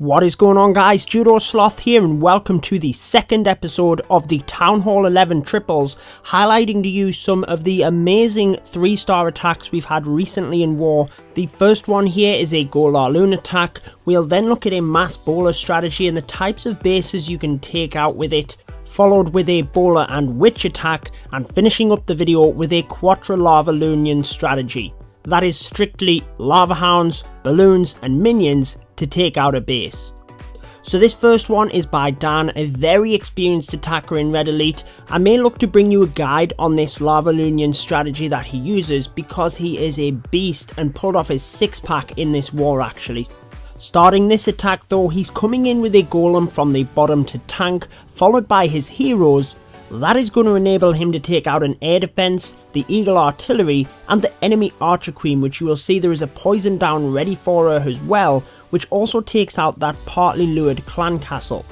What is going on, guys? Judo Sloth here, and welcome to the second episode of the Town Hall 11 Triples, highlighting to you some of the amazing 3-star attacks we've had recently in war. The first one here is a GoLaLoon attack. We'll then look at a mass bowler strategy and the types of bases you can take out with it, followed with a bowler and witch attack, and finishing up the video with a Quatro LavaLoon strategy. That is strictly lava hounds, balloons and minions to take out a base. So this first one is by Dan, a very experienced attacker in Red Elite. I may look to bring you a guide on this LavaLoon strategy that he uses because he is a beast and pulled off his 6-pack in this war actually. Starting this attack though, he's coming in with a golem from the bottom to tank, followed by his heroes. That is going to enable him to take out an air defense, the eagle artillery and the enemy archer queen, which you will see there is a poison down ready for her as well, which also takes out that partly lured clan castle.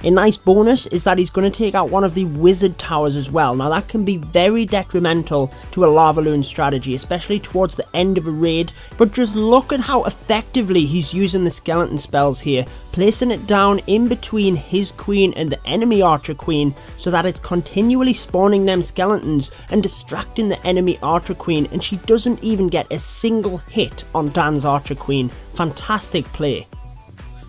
A nice bonus is that he's going to take out one of the wizard towers as well. Now that can be very detrimental to a LavaLoon strategy, especially towards the end of a raid, but just look at how effectively he's using the skeleton spells here, placing it down in between his queen and the enemy archer queen so that it's continually spawning them skeletons and distracting the enemy archer queen, and she doesn't even get a single hit on Dan's archer queen. Fantastic play.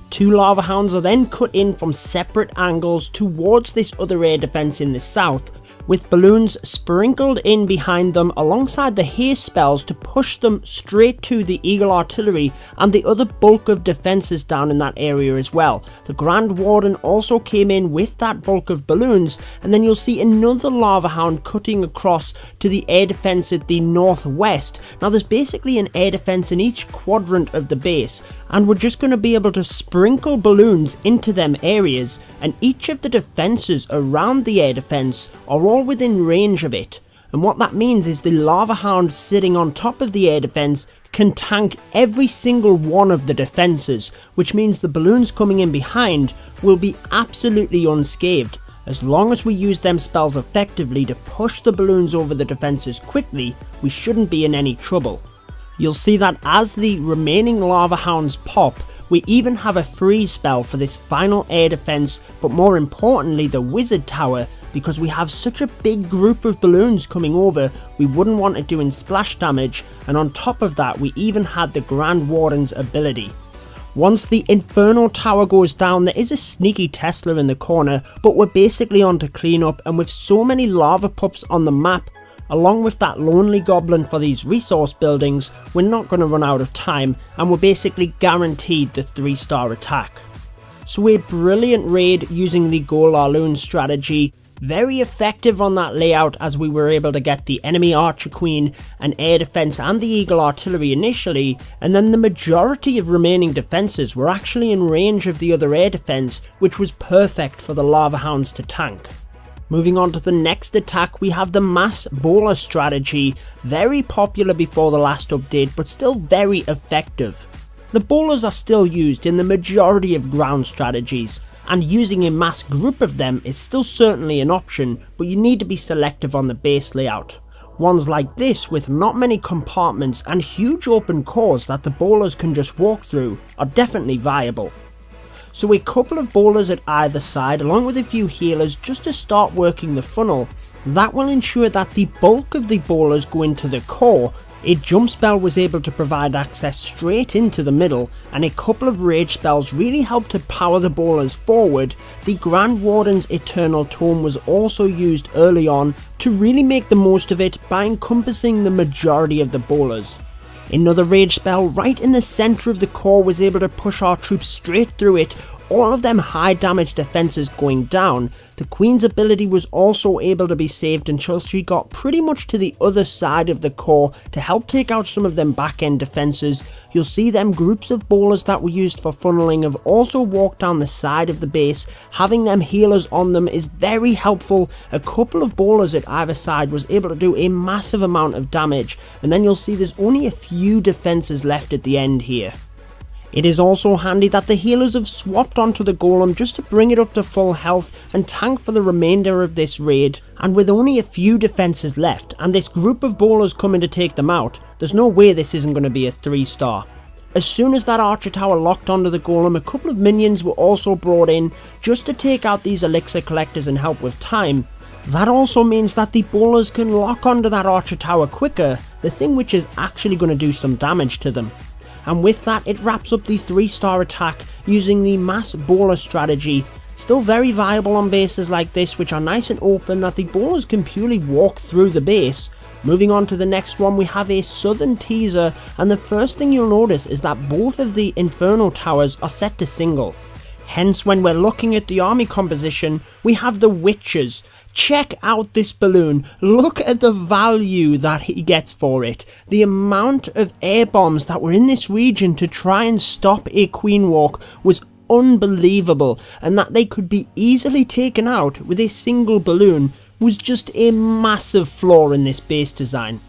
2 lava hounds are then cut in from separate angles towards this other air defense in the south, with balloons sprinkled in behind them alongside the haste spells to push them straight to the eagle artillery and the other bulk of defences down in that area as well. The Grand Warden also came in with that bulk of balloons, and then you'll see another lava hound cutting across to the air defence at the northwest. Now there's basically an air defence in each quadrant of the base, and we're just going to be able to sprinkle balloons into them areas, and each of the defences around the air defence are all within range of it. And what that means is the lava hound sitting on top of the air defense can tank every single one of the defences, which means the balloons coming in behind will be absolutely unscathed. As long as we use them spells effectively to push the balloons over the defences quickly, we shouldn't be in any trouble. You'll see that as the remaining lava hounds pop, we even have a freeze spell for this final air defense, but more importantly the wizard tower, because we have such a big group of balloons coming over, we wouldn't want it doing splash damage, and on top of that we even had the Grand Warden's ability. Once the Inferno Tower goes down, there is a sneaky Tesla in the corner, but we're basically on to clean up, and with so many lava pups on the map, along with that lonely goblin for these resource buildings, we're not going to run out of time, and we're basically guaranteed the 3-star attack. So a brilliant raid using the GoLaLoon strategy, very effective on that layout as we were able to get the enemy archer queen, an air defense and the eagle artillery initially, and then the majority of remaining defenses were actually in range of the other air defense, which was perfect for the lava hounds to tank. Moving on to the next attack, we have the mass bowler strategy, very popular before the last update but still very effective. The bowlers are still used in the majority of ground strategies, and using a mass group of them is still certainly an option, but you need to be selective on the base layout. Ones like this with not many compartments and huge open cores that the bowlers can just walk through are definitely viable. So a couple of bowlers at either side along with a few healers just to start working the funnel. That will ensure that the bulk of the bowlers go into the core. A jump spell was able to provide access straight into the middle, and a couple of rage spells really helped to power the bowlers forward. The Grand Warden's Eternal Tome was also used early on to really make the most of it by encompassing the majority of the bowlers. Another rage spell right in the centre of the core was able to push our troops straight through it, all of them high damage defences going down. The Queen's ability was also able to be saved until she got pretty much to the other side of the core to help take out some of them back end defences. You'll see them groups of bowlers that were used for funneling have also walked down the side of the base. Having them healers on them is very helpful. A couple of bowlers at either side was able to do a massive amount of damage, and then you'll see there's only a few defences left at the end here. It is also handy that the healers have swapped onto the golem just to bring it up to full health and tank for the remainder of this raid, and with only a few defences left and this group of bowlers coming to take them out, there's no way this isn't going to be a 3-star. As soon as that archer tower locked onto the golem, a couple of minions were also brought in just to take out these elixir collectors and help with time. That also means that the bowlers can lock onto that archer tower quicker, the thing which is actually going to do some damage to them. And with that, it wraps up the 3-star attack using the mass bowler strategy. Still very viable on bases like this, which are nice and open, that the bowlers can purely walk through the base. Moving on to the next one, we have a southern teaser, and the first thing you'll notice is that both of the inferno towers are set to single. Hence, when we're looking at the army composition, we have the witches. Check out this balloon, look at the value that he gets for it. The amount of air bombs that were in this region to try and stop a queen walk was unbelievable, and that they could be easily taken out with a single balloon was just a massive flaw in this base design.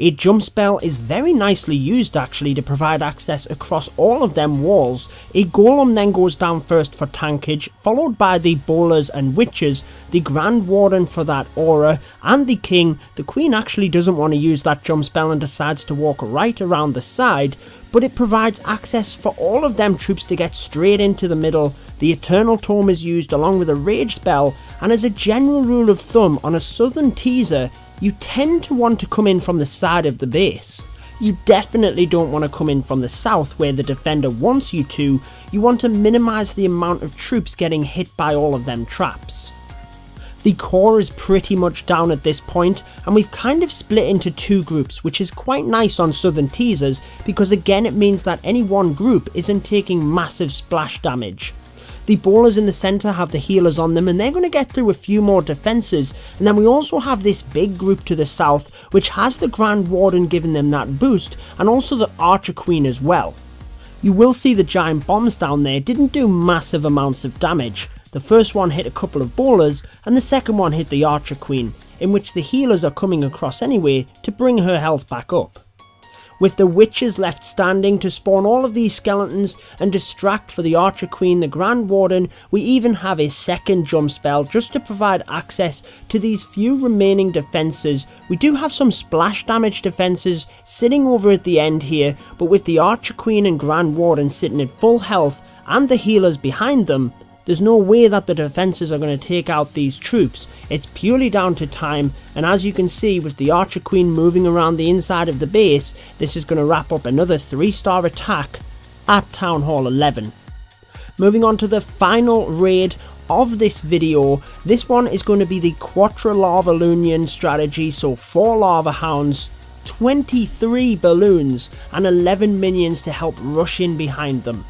A jump spell is very nicely used actually to provide access across all of them walls. A golem then goes down first for tankage, followed by the bowlers and witches, the grand warden for that aura, and the king. The queen actually doesn't want to use that jump spell and decides to walk right around the side, but it provides access for all of them troops to get straight into the middle. The eternal tome is used along with a rage spell, and as a general rule of thumb on a southern teaser, you tend to want to come in from the side of the base. You definitely don't want to come in from the south where the defender wants you to. You want to minimise the amount of troops getting hit by all of them traps. The core is pretty much down at this point, and we've kind of split into two groups, which is quite nice on southern teasers because again it means that any one group isn't taking massive splash damage. The bowlers in the centre have the healers on them, and they're going to get through a few more defences, and then we also have this big group to the south which has the Grand Warden giving them that boost, and also the Archer Queen as well. You will see the giant bombs down there didn't do massive amounts of damage. The first one hit a couple of bowlers, and the second one hit the Archer Queen, in which the healers are coming across anyway to bring her health back up. With the witches left standing to spawn all of these skeletons and distract for the Archer Queen, the Grand Warden, we even have a second jump spell just to provide access to these few remaining defences. We do have some splash damage defences sitting over at the end here, but with the Archer Queen and Grand Warden sitting at full health and the healers behind them, there's no way that the defences are going to take out these troops. It's purely down to time, and as you can see with the Archer Queen moving around the inside of the base, this is going to wrap up another 3-star attack at Town Hall 11. Moving on to the final raid of this video, this one is going to be the Quatro LavaLoon strategy, so 4 lava hounds, 23 balloons, and 11 minions to help rush in behind them.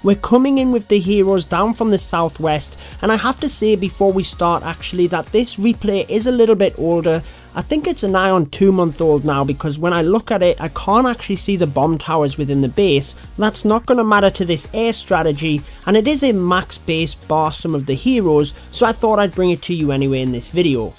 We're coming in with the heroes down from the southwest, and I have to say before we start actually that this replay is a little bit older. I think it's a nigh on 2-month-old now, because when I look at it I can't actually see the bomb towers within the base. That's not going to matter to this air strategy, and it is a max base bar some of the heroes, so I thought I'd bring it to you anyway in this video.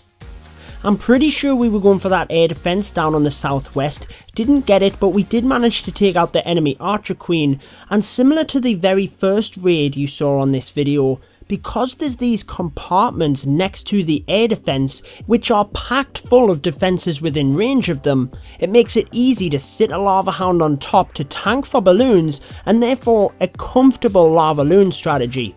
I'm pretty sure we were going for that air defense down on the southwest, didn't get it, but we did manage to take out the enemy Archer Queen, and similar to the very first raid you saw on this video, because there's these compartments next to the air defense which are packed full of defenses within range of them, it makes it easy to sit a lava hound on top to tank for balloons, and therefore a comfortable LavaLoon strategy.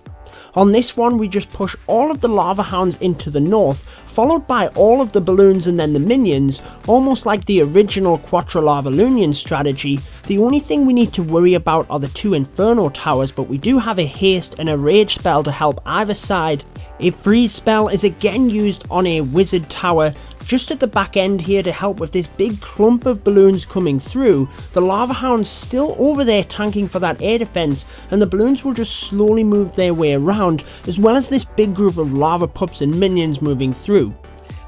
On this one we just push all of the lava hounds into the north, followed by all of the balloons and then the minions, almost like the original Quatro LavaLoon strategy. The only thing we need to worry about are the 2 inferno towers, but we do have a haste and a rage spell to help either side. A freeze spell is again used on a wizard tower just at the back end here to help with this big clump of balloons coming through. The lava hounds still over there tanking for that air defense, and the balloons will just slowly move their way around, as well as this big group of lava pups and minions moving through.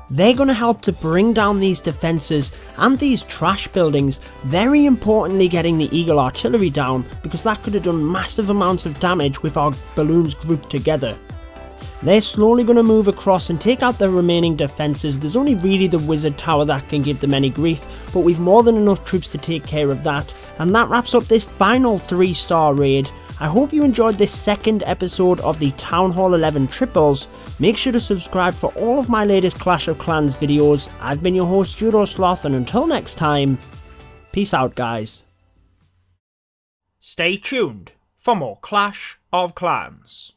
They're going to help to bring down these defenses and these trash buildings, very importantly getting the Eagle artillery down, because that could have done massive amounts of damage with our balloons grouped together. They're slowly going to move across and take out the remaining defences. There's only really the wizard tower that can give them any grief, but we've more than enough troops to take care of that. And that wraps up this final 3-star raid. I hope you enjoyed this second episode of the Town Hall 11 Triples. Make sure to subscribe for all of my latest Clash of Clans videos. I've been your host JudoSloth, and until next time, peace out guys. Stay tuned for more Clash of Clans.